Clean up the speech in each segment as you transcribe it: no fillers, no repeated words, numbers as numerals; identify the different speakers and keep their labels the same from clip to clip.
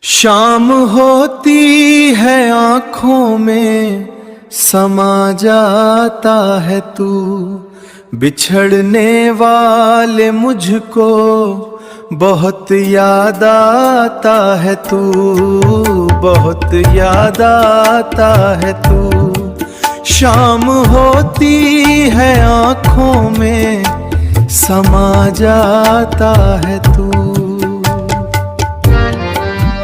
Speaker 1: शाम होती है आँखों में समा जाता है तू, बिछड़ने वाले मुझको बहुत याद आता है तू, बहुत याद आता है तू। शाम होती है आँखों में समा जाता है तू।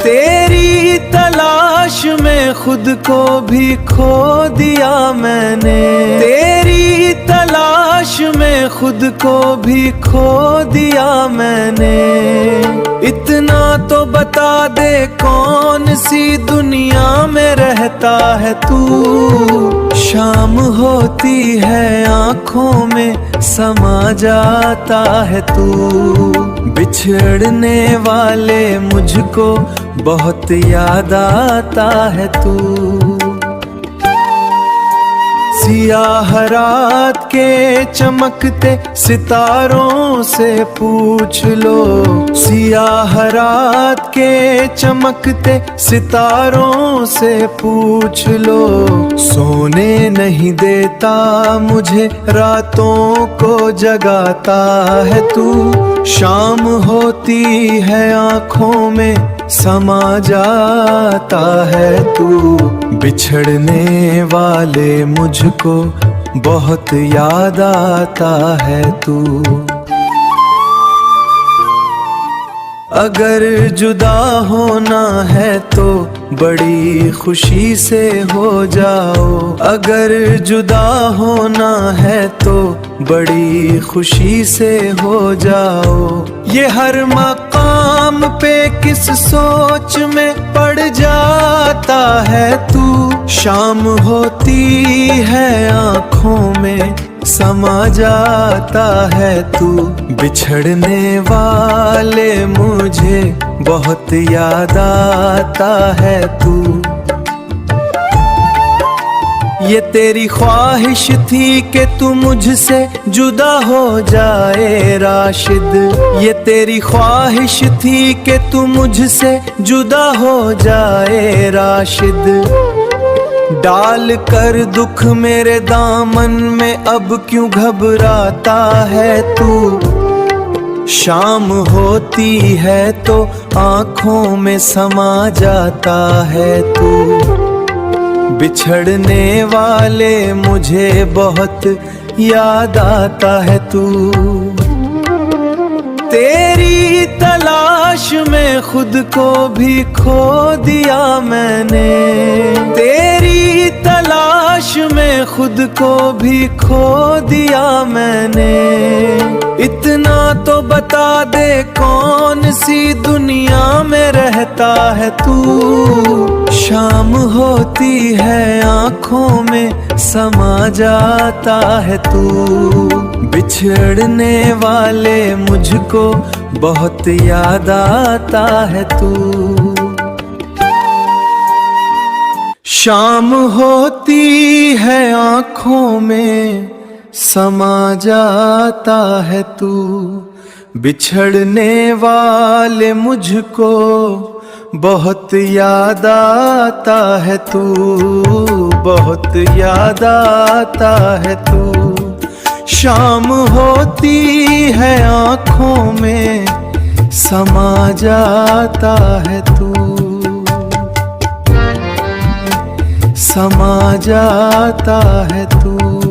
Speaker 1: तेरी तलाश में खुद को भी खो दिया मैंने, तेरी तलाश में खुद को भी खो दिया मैंने। इतना तो बता दे कौन सी दुनिया में रहता है तू। शाम होती है आँखों में समा जाता है तू, बिछड़ने वाले मुझको बहुत याद आता है तू। सियाह रात के चमकते सितारों से पूछ लो, सियाह रात के चमकते सितारों से पूछ लो। सोने नहीं देता मुझे रातों को जगाता है तू। शाम होती है आँखों में समा जाता है तू, बिछड़ने वाले मुझको बहुत याद आता है तू। अगर जुदा होना है तो बड़ी खुशी से हो जाओ, अगर जुदा होना है तो बड़ी खुशी से हो जाओ। ये हर मकाम पे किस सोच में पड़ जाता है तू। शाम होती है आँखों में समा जाता है तू, बिछड़ने वाले मुझे बहुत याद आता है तू। ये तेरी ख्वाहिश थी कि तू मुझसे जुदा हो जाए राशिद, ये तेरी ख्वाहिश थी कि तू मुझसे जुदा हो जाए राशिद। डाल कर दुख मेरे दामन में अब क्यों घबराता है तू। शाम होती है तो आँखों में समा जाता है तू, बिछड़ने वाले मुझे बहुत याद आता है तू। तेरी तलाश में खुद को भी खो दिया मैंने, तेरी तलाश में खुद को भी खो दिया मैंने। इतना तो बता दे कौन सी दुनिया में रहता है तू। शाम होती है आँखों में समा जाता है तू, बिछड़ने वाले मुझको बहुत याद आता है तू। शाम होती है आँखों में समा जाता है तू, बिछड़ने वाले मुझको बहुत याद आता है तू, बहुत याद आता है तू। शाम होती है आँखों में समा जाता है तू, समा जाता है तू।